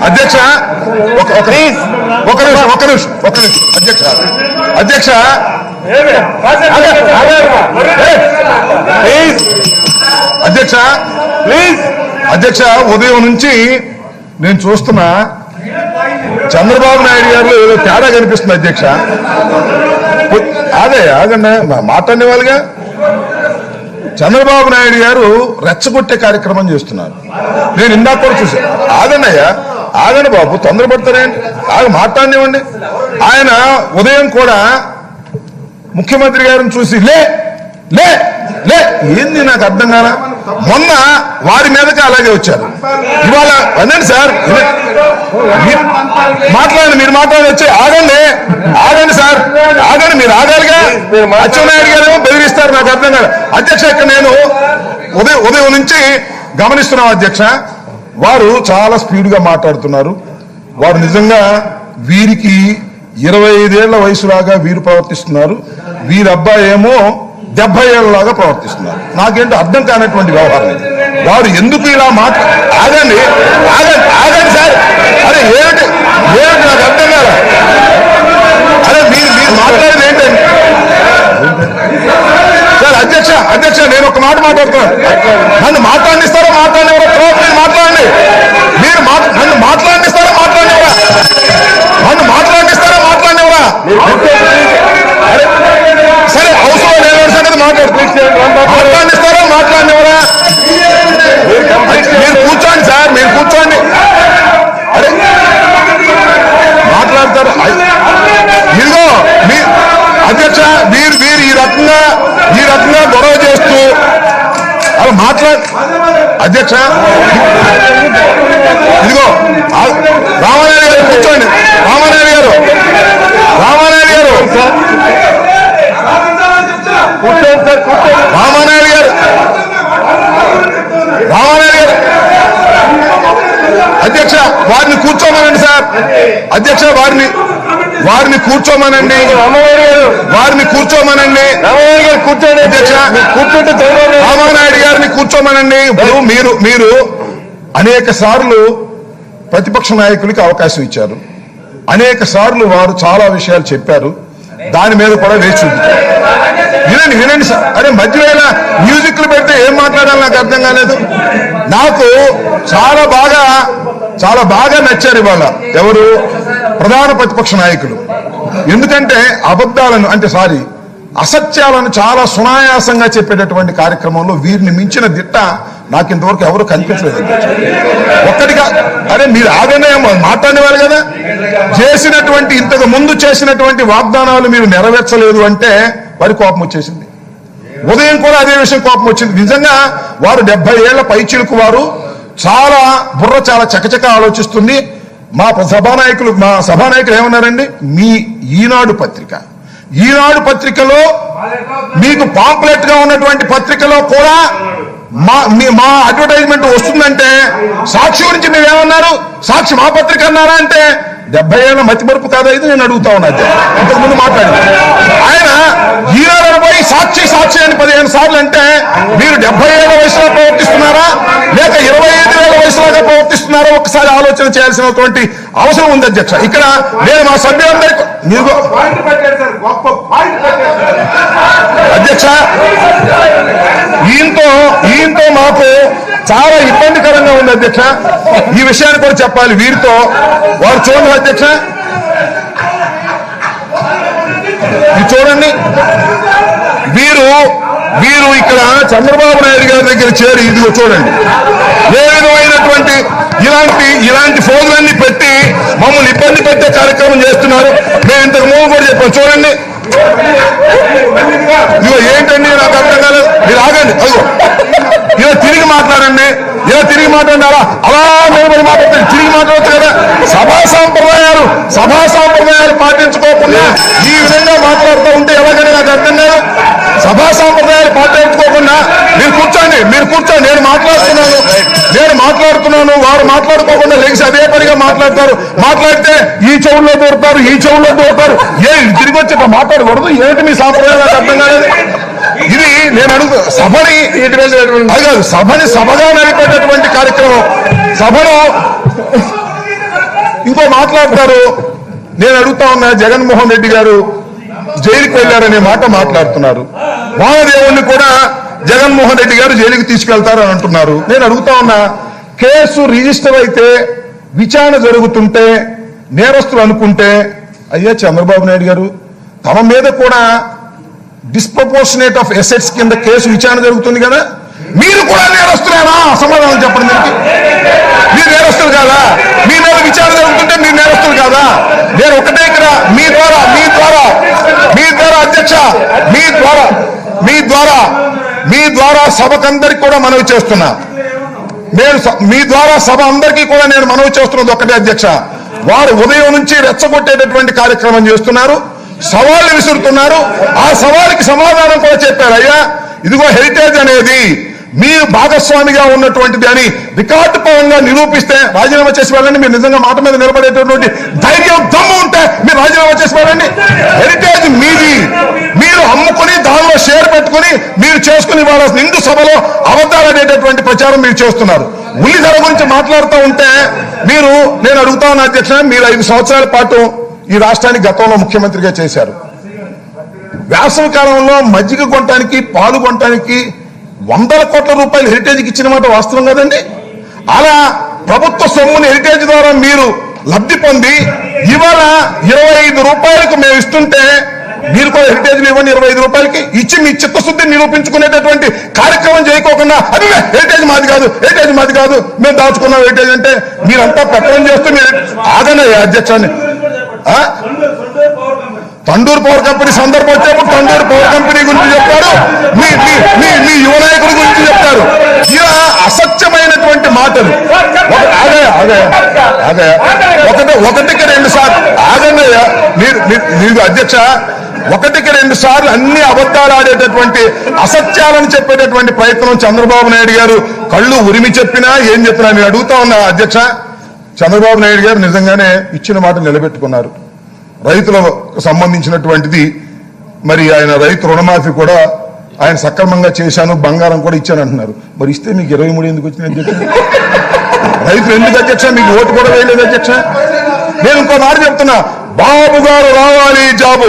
అధ్యక్ష ఒక నిమిషం అధ్యక్ష అధ్యక్ష ఉదయం నుంచి నేను చూస్తున్నా చంద్రబాబు నాయుడు గారు ఏదో తేడా కనిపిస్తుంది అధ్యక్ష. ఆగండి మాట్లాడే వాళ్ళుగా చంద్రబాబు నాయుడు గారు రెచ్చగొట్టే కార్యక్రమం చేస్తున్నారు. నేను ఇందాక కూడా చూశాను. ఆగండి బాబు, తొందరపడతారేంటి? మాట్లాడినివ్వండి. ఆయన ఉదయం కూడా ముఖ్యమంత్రి గారిని చూసి లే లే లే ఏంది నాకు అర్థం కాలా. మొన్న వారి మీదకి అలాగే వచ్చారు. ఇవాళ అనండి సార్, మాట్లాడండి, మీరు మాట్లాడి వచ్చి ఆగండి సార్, ఆగండి, మీరు ఆగాలిగా. అచ్చెన్నాయుడు గారు బెదిరిస్తారు, నాకు అర్థం కాదు. అధ్యక్ష, ఇక్కడ నేను ఉదయం నుంచి గమనిస్తున్నాం అధ్యక్ష. వారు చాలా స్పీడ్గా మాట్లాడుతున్నారు. వారు నిజంగా వీరికి 25 ఏళ్ల వయసులాగా వీరు ప్రవర్తిస్తున్నారు. వీరి అబ్బాయి ఏమో 70 ఏళ్ళలాగా ప్రవర్తిస్తున్నారు. నాకేంటో అర్థం కానటువంటి వ్యవహారం. వారు ఎందుకు ఇలా ఆగండి సార్. అరే ఏమిటి నాకు అర్థం కాదా. అరే మీరు మాట్లాడేది ఏంటండి సార్? అధ్యక్ష నేను ఒక మాట మాట్లాడుతున్నాను. నన్ను మాట్లాడిస్తారా మాట్లాడినవరా? మీరు మాట్లాడండి. నన్ను మాట్లాడిస్తారా మాట్లాడినవరా? సరే, అవసరం లేని సంగతి మాట్లాడిస్తారా మాట్లాడినవరా? మీరు కూర్చోండి సార్, మీరు కూర్చోండి. అరే మాట్లాడతారు. ఇదిగో మీ అధ్యక్ష, మీరు ఈ రకంగా గొడవ చేస్తూ అలా అధ్యక్ష, ఇదిగో రామానాయుడు గారు కూర్చోండి. రామానాయుడు గారు అధ్యక్ష, వారిని కూర్చోమనండి సార్. అధ్యక్ష, వారిని కూర్చోమనండి. అధ్యక్ష, రామానాయుడు గారిని కూర్చోమనండి. ఇప్పుడు మీరు అనేక సార్లు ప్రతిపక్ష నాయకులకి అవకాశం ఇచ్చారు. అనేక సార్లు వారు చాలా విషయాలు చెప్పారు. దాని మీద కూడా వేచి చూపించారు. వినండి సార్. అరే మధ్యలో మ్యూజిక్లు పెడితే ఏం మాట్లాడాలి నాకు అర్థం కాలేదు. నాకు చాలా బాగా నచ్చారు ఇవాళ ఎవరు ప్రధాన ప్రతిపక్ష నాయకులు. ఎందుకంటే అసత్యాలను చాలా సునాయాసంగా చెప్పేటటువంటి కార్యక్రమంలో వీరిని మించిన దిట్ట నాకు ఇంతవరకు ఎవరు కనిపించలేదు. ఒక్కటిగా అరే మీరు ఆగనే మాట్లాడేవారు కదా. ఇంతకు ముందు చేసినటువంటి వాగ్దానాలు మీరు నెరవేర్చలేదు అంటే వారి కోపం వచ్చేసింది. ఉదయం కూడా అదే విషయం కోపం వచ్చింది. నిజంగా వారు 70 ఏళ్ల పైచిలకు వారు బుర్ర చాలా చకచక ఆలోచిస్తుంది. మా సభానాయకులు ఏమన్నారండి, మీ ఈనాడు పత్రికలో మీకు పాంప్లెట్ గా ఉన్నటువంటి పత్రికలో కూడా మా అడ్వర్టైజ్మెంట్ వస్తుందంటే సాక్షి గురించి మీరేమన్నారు? సాక్షి మా పత్రిక అన్నారా అంటే 70 ఏళ్ళ మతిమరుపు కాదా ఇది? నేను అడుగుతా ఉన్నా. ఇంతకుముందు మాట్లాడి ఆయన ఈనాడు పోయి సాక్షి అని 15 సార్లు అంటే మీరు 70 ఏళ్ల వయసులో ప్రవర్తిస్తున్నారా లేక 25 ఏళ్ల వయసులోగా ప్రవర్తిస్తున్నారా? ఒకసారి ఆలోచన చేయాల్సినటువంటి అవసరం ఉంది అధ్యక్ష. ఇక్కడ నేను మా సభ్యులందరికీ అధ్యక్ష, ఈయనతో మాకు చాలా ఇబ్బందికరంగా ఉంది అధ్యక్ష. ఈ విషయాన్ని కూడా చెప్పాలి. వీరితో వారు చూడండి అధ్యక్ష, ఇది చూడండి. వీరు ఇక్కడ చంద్రబాబు నాయుడు గారి దగ్గర చేరి ఇదిగో చూడండి ఏ విధమైనటువంటి ఇలాంటి ఫోన్లన్నీ పెట్టి మమ్మల్ని ఇబ్బంది పెట్టే కార్యక్రమం చేస్తున్నారు. మేము ఇంతకు ముందు కూడా చెప్పాం. చూడండి ఇదిగో ఏంటండి నాకు అర్థం కాలేదు. మీరు ఆగండి. అదిగో ఇలా తిరిగి మాట్లాడండి. అలా నిలబడి మాట్లాడుతుంది. తిరిగి మాట్లాడచ్చు కదా. సభా సాంప్రదాయాలు పాటించుకోకుండా ఈ విధంగా మాట్లాడుతూ ఉంటే ఎలాగని నాకు అర్థం కాదు. సభా సాంప్రదాయాలు పాటించుకోకుండా మీరు కూర్చోండి. నేను మాట్లాడుతున్నాను. వారు మాట్లాడుకోకుండా లేచి అదే పనిగా మాట్లాడితే ఈ చెవుల్లో దూరుతారు. తిరిగి వచ్చి మాట్లాడకూడదు. ఏంటి మీ సాంప్రదాయం నాకు అర్థం కాలేదు. ఇది నేను అడుగు సభని సభగా నడిపేటటువంటి కార్యక్రమం. మాట్లాడతారు. నేను అడుగుతా ఉన్నా, జగన్మోహన్ రెడ్డి గారు జైలుకి వెళ్ళారనే మాట మాట్లాడుతున్నారు. వామదేవుణ్ణి కూడా జగన్మోహన్ రెడ్డి గారు జైలుకి తీసుకెళ్తారు అని అంటున్నారు. నేను అడుగుతా ఉన్నా, కేసు రిజిస్టర్ అయితే విచారణ జరుగుతుంటే నేరస్తులు అనుకుంటే, అయ్యా చంద్రబాబు నాయుడు గారు తమ మీద కూడా డిస్ప్రపోర్షనేట్ ఆఫ్ ఎసెట్స్ కింద కేసు విచారణ జరుగుతుంది కదా, మీరు కూడా నేరస్తులేనా? సమాధానం చెప్పండి. మీరు నేరస్తులు కాదా? మీ మీద విచారణ జరుగుతుంటే మీరు నేరస్తులు కాదా? నేను ఒకటే ఇక్కడ మీ ద్వారా అధ్యక్ష, మీ ద్వారా సభకందరికి కూడా మనవి చేస్తున్నా. మీ ద్వారా సభ అందరికీ కూడా నేను మనవి చేస్తున్నది ఒకటే అధ్యక్ష, వారు ఉదయం నుంచి రెచ్చగొట్టేటటువంటి కార్యక్రమం చేస్తున్నారు, సవాళ్లు విసురుతున్నారు. ఆ సవాలుకి సమాధానం కూడా చెప్పారు. అయ్యా ఇదిగో హెరిటేజ్ అనేది మీరు భాగస్వామిగా ఉన్నటువంటిది అని రికార్డు పరంగా నిరూపిస్తే రాజీనామా చేసి వెళ్ళండి. మీరు నిజంగా మాట మీద నిలబడేటటువంటి ధైర్యం దమ్ము ఉంటే మీరు రాజీనామా చేసి వెళ్ళండి. హెరిటేజ్ మీది, మీరు అమ్ముకుని దానిలో షేర్ పెట్టుకుని మీరు చేసుకుని వాళ్ళ నిండు సభలో అబద్ధాలనేటటువంటి ప్రచారం మీరు చేస్తున్నారు. ఉల్లి ధర గురించి మాట్లాడుతూ ఉంటే నేను అడుగుతా ఉన్న అధ్యక్ష, మీరు 5 సంవత్సరాల పాటు ఈ రాష్ట్రానికి గతంలో ముఖ్యమంత్రిగా చేశారు. వేసవి కాలంలో మజ్జిగ కొనటానికి, పాలు కొనటానికి 100 కోట్ల రూపాయలు హెరిటేజ్కి ఇచ్చిన మాట వాస్తవం కదండి. అలా ప్రభుత్వ సొమ్ముని హెరిటేజ్ ద్వారా మీరు లబ్ధి పొంది ఇవాళ 25 రూపాయలకు మేము ఇస్తుంటే మీరు కూడా హెరిటేజ్ ఇవ్వండి 25 రూపాయలకి ఇచ్చి మీ చిత్తశుద్ధిని నిరూపించుకునేటటువంటి కార్యక్రమం చేయకోకుండా అది హెరిటేజ్ మాది కాదు మేము దాచుకున్నాం హెరిటేజ్ అంటే మీరంతా ప్రకటన చేస్తూ మీరు ఆగనయ్యా అధ్యక్షాన్ని. తండూరు పవర్ కంపెనీ సందర్భం వచ్చేప్పుడు తండూరు పవర్ కంపెనీ గురించి చెప్పారు, మీ యువ నాయకుడి గురించి చెప్పారు. ఇలా అసత్యమైనటువంటి మాటలు. ఒకటికి 2 సార్లు ఆగన్నయ్యా మీరు అధ్యక్ష, 1కి 2 సార్లు అన్ని అబద్ధాలు ఆడేటటువంటి అసత్యాలను చెప్పేటటువంటి ప్రయత్నం చంద్రబాబు నాయుడు గారు కళ్ళు ఉరిమి చెప్పినా ఏం చెప్పినా నేను అడుగుతా ఉన్నా అధ్యక్ష. చంద్రబాబు నాయుడు గారు నిజంగానే ఇచ్చిన మాట నిలబెట్టుకున్నారు. రైతులకు సంబంధించినటువంటిది మరి ఆయన రైతు రుణమాఫీ కూడా ఆయన సక్రమంగా చేశాను, బంగారం కూడా ఇచ్చాను అంటున్నారు. మరి ఇస్తే మీకు 23 ఎందుకు వచ్చింది అధ్యక్ష? రైతులు ఎందుకు అధ్యక్ష? మీకు ఓటు కూడా వేయలేదు అధ్యక్ష. నేను ఇంకో మాట చెప్తున్నా, బాబు గారు రావాలి, జాబు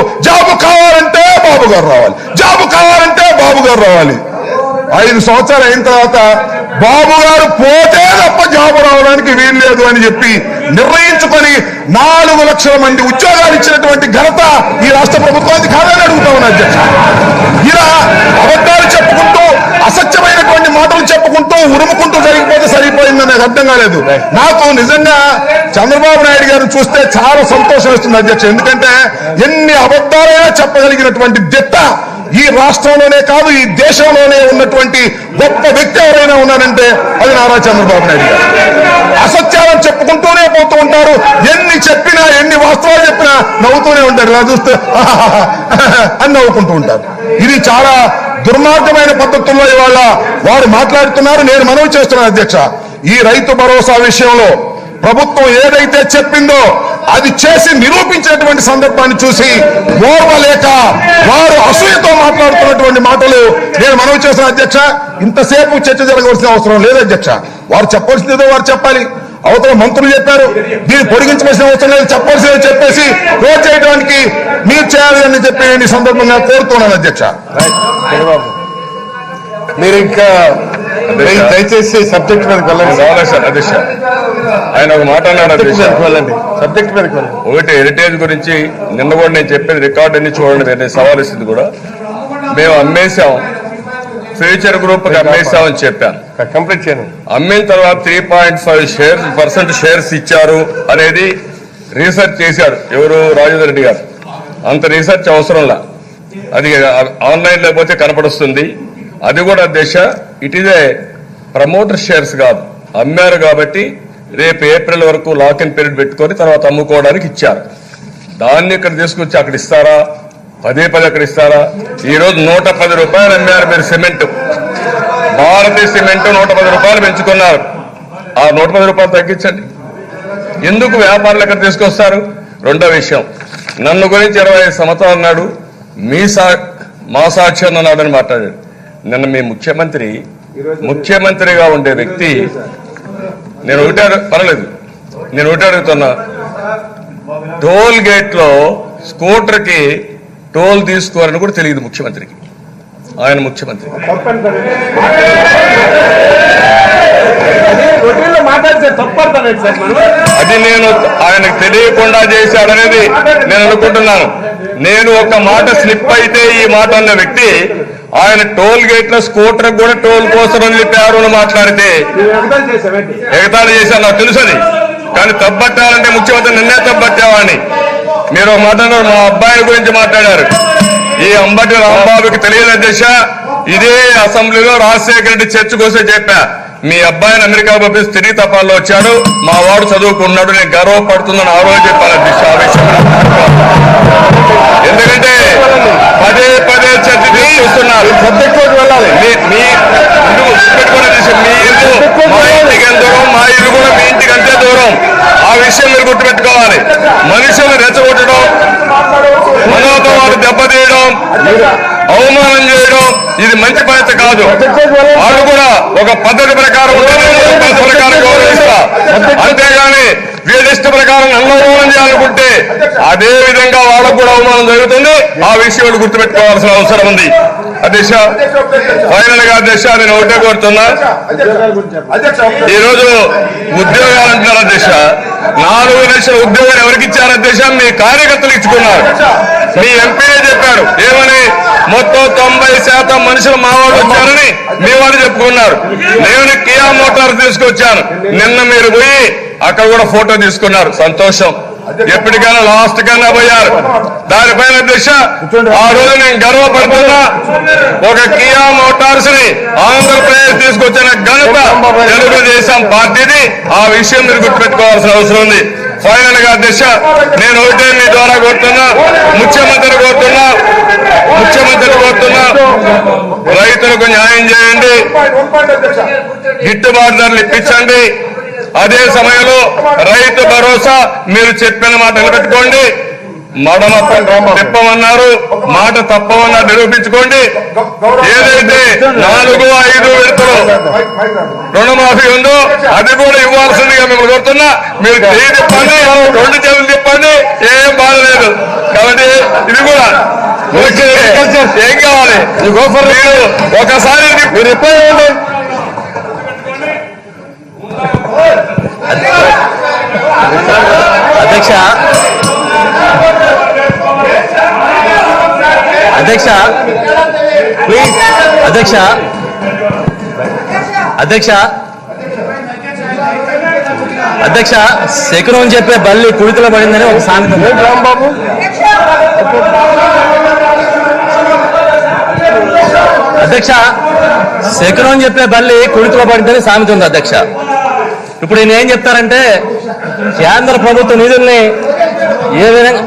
కావాలంటే బాబు గారు రావాలి, జాబు కావాలంటే బాబు గారు రావాలి. 5 సంవత్సరాలు అయిన తర్వాత బాబు గారు పోతే తప్ప జాబు రావడానికి వీల్లేదు అని చెప్పి నిర్ణయించుకొని 4 లక్షల మంది ఉద్యోగాలు ఇచ్చినటువంటి ఘనత ఈ రాష్ట్ర ప్రభుత్వానికి కాదని అడుగుతా ఉన్నా అధ్యక్ష. ఇలా అబద్ధాలు చెప్పుకుంటూ అసత్యమైనటువంటి మాటలు చెప్పుకుంటూ ఉరుముకుంటూ జరిగిపోతే సరిపోయిందని నాకు అర్థం కాలేదు. నాకు నిజంగా చంద్రబాబు నాయుడు గారిని చూస్తే చాలా సంతోషం వేస్తుంది అధ్యక్ష. ఎందుకంటే ఎన్ని అబద్ధాలైనా చెప్పగలిగినటువంటి దిట్ట ఈ రాష్ట్రంలోనే కాదు ఈ దేశంలోనే ఉన్నటువంటి గొప్ప వ్యక్తి ఎవరైనా ఉన్నారంటే అది నారా చంద్రబాబు నాయుడు గారు. అసత్యాలను చెప్పుకుంటూనే పోతూ ఉంటారు. ఎన్ని చెప్పినా ఎన్ని వాస్తవాలు చెప్పినా నవ్వుతూనే ఉంటారు. ఇలా చూస్తే అని నవ్వుకుంటూ ఉంటారు. ఇది చాలా దుర్మార్గమైన పద్ధతుల్లో ఇవాళ వారు మాట్లాడుతున్నారు. నేను మనవి చేస్తున్నాను అధ్యక్ష, ఈ రైతు భరోసా విషయంలో ప్రభుత్వం ఏదైతే చెప్పిందో అది చేసి నిరూపించినటువంటి సందర్భాన్ని చూసి ఓర్వలేక వారు అసూయతో మాట్లాడుతున్నటువంటి మాటలు నేను మనవి చేసిన అధ్యక్ష. ఇంతసేపు చర్చ జరగవలసిన అవసరం లేదు అధ్యక్ష. వారు చెప్పవలసిందేదో వారు చెప్పాలి. అవతల మంత్రులు చెప్పారు, దీన్ని పొడిగించవలసిన అవసరం లేదు, చెప్పవలసిందో చెప్పేసి క్లోజ్ చేయడానికి మీరు చేయాలి అని చెప్పి నేను ఈ సందర్భంగా కోరుతున్నాను అధ్యక్ష. మీరు ఇంకా దయచేసి సబ్జెక్ట్ మీదకి వెళ్ళండి. సార్ అధ్యక్ష, ఆయన ఒక మాట అన్నాడు అధ్యక్ష, సబ్జెక్ట్ మీదకి వెళ్ళండి. ఒకటి హెరిటేజ్ గురించి నిన్న కూడా నేను చెప్పేది రికార్డ్ అన్ని చూడండి, నేను సవాల్ ఇస్తుంది కూడా మేము అమ్మేశాం, ఫ్యూచర్ గ్రూప్ కి అమ్మేశామని చెప్పాను. కంప్లీట్ చేయండి. అమ్మిన తర్వాత 3.5% షేర్స్ ఇచ్చారు అనేది రీసెర్చ్ చేశాడు ఎవరు, రాజేంద్ర రెడ్డి గారు. అంత రీసెర్చ్ అవసరంలా, అది ఆన్లైన్ లేకపోతే కనపడుస్తుంది. అది కూడా అధ్యక్ష it is a promoter shares కాదు, అమ్మారు కాబట్టి రేపు ఏప్రిల్ వరకు లాక్ ఇన్ పీరియడ్ పెట్టుకొని తర్వాత అమ్ముకోవడానికి ఇచ్చారు. దాన్ని ఇక్కడ తీసుకొచ్చి అక్కడ ఇస్తారా, పదే అక్కడ ఇస్తారా? ఈ రోజు 110 రూపాయలు అమ్మారు మీరు సిమెంట్, భారతీయ సిమెంట్ 110 రూపాయలు పెంచుకున్నారు. ఆ 110 రూపాయలు తగ్గించండి. ఎందుకు వ్యాపారులు ఎక్కడ తీసుకొస్తారు? రెండో విషయం, నన్ను గురించి 25 సంవత్సరాలు అన్నాడు, మా సాక్ష్యం అన్నాడని మాట్లాడాడు. నిన్న మీ ముఖ్యమంత్రిగా ఉండే వ్యక్తి, నేను ఒకటే అడుగుతున్నా, టోల్ గేట్ లో స్కూటర్ కి టోల్ తీసుకోవాలని కూడా తెలియదు ముఖ్యమంత్రికి. ఆయన ముఖ్యమంత్రి అది నేను ఆయనకు తెలియకుండా చేశాడనేది నేను అనుకుంటున్నాను. నేను ఒక మాట స్లిప్ అయితే ఈ మాట అన్న వ్యక్తి ఆయన టోల్ గేట్ లో స్కూటర్ కూడా టోల్ కోసం అని చెప్పారు అని మాట్లాడితే ఎగతాళి చేశాను, నాకు తెలుసది. కానీ తప్పట్టాలంటే ముఖ్యమంత్రి నిన్నే తప్పట్టావని మీరు ఒక మాట్లాడారు. మా అబ్బాయి గురించి మాట్లాడారు. ఈ అంబటి రాంబాబుకి తెలియని దిశ ఇదే అసెంబ్లీలో రాజశేఖర రెడ్డి చర్చకు వస్తే చెప్పా, మీ అబ్బాయిని అమెరికా పంపిస్తే తిరిగి తపాల్లో వచ్చాడు, మా వాడు చదువుకున్నాడు, నేను గర్వపడుతుందని ఆ రోజు చెప్పాను దిశ ఆ విషయం. ఎందుకంటే పదే పదే చర్చ తీసుకొస్తున్నారు. మీ ఇల్లు మా ఇంటికి ఎంత దూరం, మా ఇల్లు కూడా మీ ఇంటికి అంతే దూరం. ఆ విషయం మీరు గుర్తుపెట్టుకోవాలి. మనుషులు రెచ్చగొట్టడం, మనోభావాలు దెబ్బతీయడం, అవమానం చేయడం ఇది మంచి పద్ధతి కాదు. వాళ్ళు కూడా ఒక పద్ధతి ప్రకారం గౌరవిస్తా, అంతేగాని వీళ్ళ ఇష్ట ప్రకారం నన్ను అవమానం చేయాలనుకుంటే అదే విధంగా వాళ్ళకు కూడా అవమానం జరుగుతుంది. ఆ విషయం గుర్తుపెట్టుకోవాల్సిన అవసరం ఉంది. అధ్యక్ష, ఫైనల్ గా అధ్యక్ష నేను ఒకటే కోరుతున్నా, ఈరోజు ఉద్యోగాలు అంటున్నారు అధ్యక్ష. 4 లక్షల ఉద్యోగాలు ఎవరికి ఇచ్చారు అధ్యక్ష? మీ కార్యకర్తలు ఇచ్చుకున్నారు. మీ ఎంపీఏ చెప్పారు ఏమని, మొత్తం 90% మనుషులు మా వాళ్ళు వచ్చారని మీ వాళ్ళు చెప్పుకున్నారు. నేను కియా మోటార్ తీసుకొచ్చాను. నిన్న మీరు పోయి అక్కడ కూడా ఫోటో తీసుకున్నారు, సంతోషం. ఎప్పటికైనా లాస్ట్ కన్నా పోయారు. దానిపైన దిశ ఆ రోజు నేను గర్వపడుతున్నా. ఒక కియా మోటార్స్ ని ఆంధ్రప్రదేశ్ తీసుకొచ్చిన ఘనత తెలుగుదేశం పార్టీది. ఆ విషయం మీరు గుర్తుపెట్టుకోవాల్సిన అవసరం ఉంది. ఫైనల్ గా దిశ నేను ఒకటే మీ ద్వారా కోరుతున్నా, ముఖ్యమంత్రి కోరుతున్నా, రైతులకు న్యాయం చేయండి, గిట్టుబాటు ధరలు ఇప్పించండి. అదే సమయంలో రైతు భరోసా మీరు చెప్పిన మాట నిలబెట్టుకోండి. మడమ తిప్పమన్నారు, మాట తప్పమన్నారు, నిరూపించుకోండి. ఏదైతే 4-5 విడతలు రుణమాఫీ ఉందో అది కూడా ఇవ్వాల్సిందిగా మేము కోరుతున్నా. మీరు చేయి తిప్పండి, 2 చేతులు తిప్పండి, ఏం బాధలేదు. కాబట్టి ఇది కూడా ఏం కావాలి మీరు ఒకసారి మీరు ఎప్పుడు అధ్యక్ష ప్లీజ్ అధ్యక్ష శకునం చెప్పే బల్లి కుడితలో పడిందని ఒక సామెత ఉంది. రాంబాబు అధ్యక్ష, శకునం చెప్పే బల్లి కుడితలో పడిందని సామెత ఉంది అధ్యక్ష. ఇప్పుడు ఈయన ఏం చెప్తారంటే కేంద్ర ప్రభుత్వ నిధుల్ని ఏ విధంగా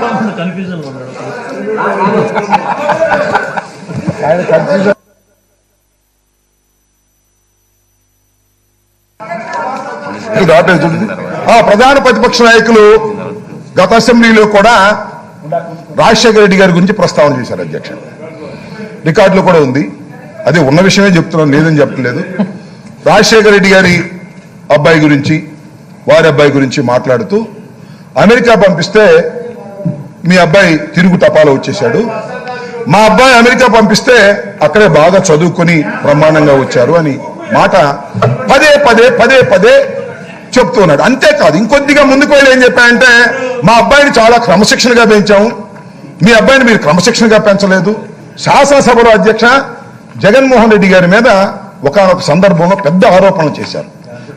ప్రధాన ప్రతిపక్ష నాయకులు గత అసెంబ్లీలో కూడా రాజశేఖర రెడ్డి గారి గురించి ప్రస్తావన చేశారు అధ్యక్ష. రికార్డులో కూడా ఉంది. అదే ఉన్న విషయమే చెప్తున్నాను, లేదని చెప్పలేదు. రాజశేఖర రెడ్డి గారి అబ్బాయి గురించి, వారి అబ్బాయి గురించి మాట్లాడుతూ అమెరికా పంపిస్తే మీ అబ్బాయి తిరుగు తపాలా వచ్చేశాడు, మా అబ్బాయి అమెరికా పంపిస్తే అక్కడే బాగా చదువుకొని బ్రహ్మాండంగా వచ్చారు అని మాట పదే పదే పదే పదే చెప్తూ ఉన్నాడు. అంతేకాదు ఇంకొద్దిగా ముందుకు వెళ్ళి ఏం చెప్పాయంటే, మా అబ్బాయిని చాలా క్రమశిక్షణగా పెంచాము, మీ అబ్బాయిని మీరు క్రమశిక్షణగా పెంచలేదు. శాసనసభలో అధ్యక్ష జగన్మోహన్ రెడ్డి గారి మీద ఒకానొక సందర్భంలో పెద్ద ఆరోపణలు చేశారు.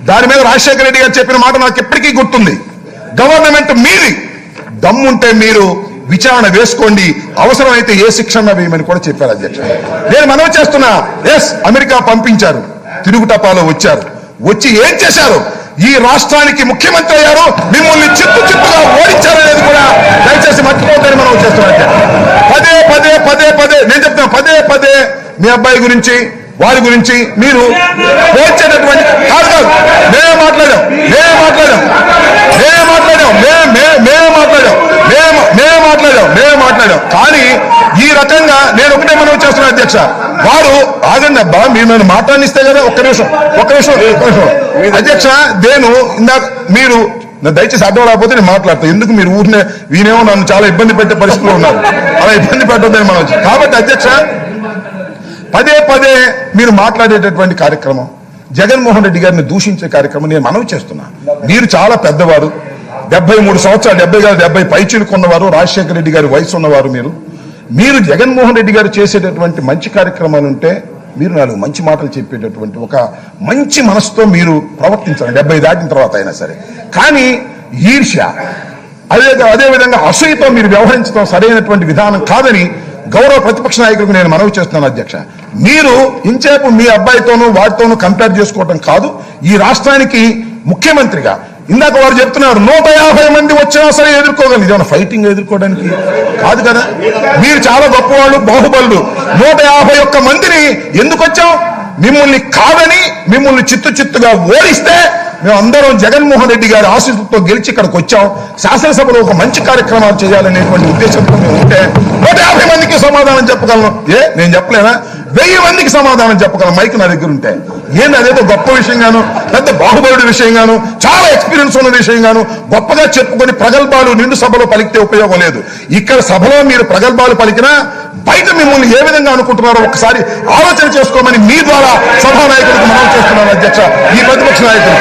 దాని మీద రాజశేఖర రెడ్డి గారు చెప్పిన మాట నాకు ఎప్పటికీ గుర్తుంది. గవర్నమెంట్ మీది, దమ్ముంటే మీరు విచారణ వేసుకోండి, అవసరమైతే ఏ శిక్షణ వేయమని కూడా చెప్పారు అధ్యక్ష. నేను మనవి చేస్తున్నా, ఎస్ అమెరికా పంపించారు, తిరుగు టపాలో వచ్చారు, వచ్చి ఏం చేశారు? ఈ రాష్ట్రానికి ముఖ్యమంత్రి అయ్యారు, మిమ్మల్ని చిత్తుగా ఓడించారనేది కూడా దయచేసి మర్చిపోతారని మనం చేస్తున్నాం. పదే పదే పదే పదే నేను చెప్తున్నా, పదే పదే మీ అబ్బాయి గురించి, వారి గురించి మీరు పోల్చేటటువంటి కాదు. మేమే మాట్లాడాం కానీ ఈ రకంగా నేను ఒకటే మనం చేస్తున్నా అధ్యక్ష. వారు ఆగండి అబ్బా, మీరు మాట్లాడిస్తే కదా. ఒక్క నిమిషం అధ్యక్ష. నేను ఇందాక మీరు దయచేసి అడ్డం రాకపోతే నేను మాట్లాడతాను. ఎందుకు మీరు ఊరినే వీనేమో నన్ను చాలా ఇబ్బంది పెట్టే పరిస్థితిలో ఉన్నారు, అలా ఇబ్బంది పెట్టొద్దని మనం. కాబట్టి అధ్యక్ష, పదే పదే మీరు మాట్లాడేటటువంటి కార్యక్రమం, జగన్మోహన్ రెడ్డి గారిని దూషించే కార్యక్రమం నేను మనవి చేస్తున్నా. మీరు చాలా పెద్దవారు, 73 సంవత్సరాలు, 70 పైచీలకు ఉన్నవారు, రాజశేఖర రెడ్డి గారి వయసు ఉన్నవారు. మీరు జగన్మోహన్ రెడ్డి గారు చేసేటటువంటి మంచి కార్యక్రమాలు ఉంటే మీరు 4 మంచి మాటలు చెప్పేటటువంటి ఒక మంచి మనసుతో మీరు ప్రవర్తించాలి, 70 దాటిన తర్వాత అయినా సరే. కానీ ఈర్ష్య, అదేవిధంగా అసూయతో మీరు వ్యవహరించడం సరైనటువంటి విధానం కాదని గౌరవ ప్రతిపక్ష నాయకులకు నేను మనవి చేస్తున్నాను. అధ్యక్ష, మీరు ఇంచేపు మీ అబ్బాయితోనూ వాటితోనూ కంపేర్ చేసుకోవడం కాదు. ఈ రాష్ట్రానికి ముఖ్యమంత్రిగా ఇందాక వారు చెప్తున్నారు 150 మంది వచ్చినా సరే ఎదుర్కోగలరు. ఇదేమన్నా ఫైటింగ్ ఎదుర్కోవడానికి కాదు కదా. మీరు చాలా గొప్పవాళ్ళు, బాహుబలుడు. 151 మందిని ఎందుకు వచ్చాం? మిమ్మల్ని కాదని, మిమ్మల్ని చిత్తుగా ఓడిస్తే మేమందరం జగన్మోహన్ రెడ్డి గారి ఆశీస్సులతో గెలిచి ఇక్కడికి వచ్చాం. శాసనసభలో ఒక మంచి కార్యక్రమాలు చేయాలనేటువంటి ఉద్దేశంతో మేము ఉంటే 150 మందికి సమాధానం చెప్పగలను. నేను చెప్పలేనా? 1000 మందికి సమాధానం చెప్పగలను మైక్ నా దగ్గర ఉంటే. ఏంది అదేదో గొప్ప విషయంగాను, పెద్ద బాహుబలుడి విషయంగాను, చాలా ఎక్స్పీరియన్స్ ఉన్న విషయంగాను గొప్పగా చెప్పుకొని ప్రగల్భాలు నిండు సభలో పలికితే ఉపయోగం లేదు. ఇక్కడ సభలో మీరు ప్రగల్భాలు పలికినా బయట మిమ్మల్ని ఏ విధంగా అనుకుంటున్నారో ఒకసారి ఆలోచన చేసుకోమని మీ ద్వారా సభా నాయకులకు మనం చేస్తున్నాను. అధ్యక్ష, ఈ ప్రతిపక్ష నాయకులు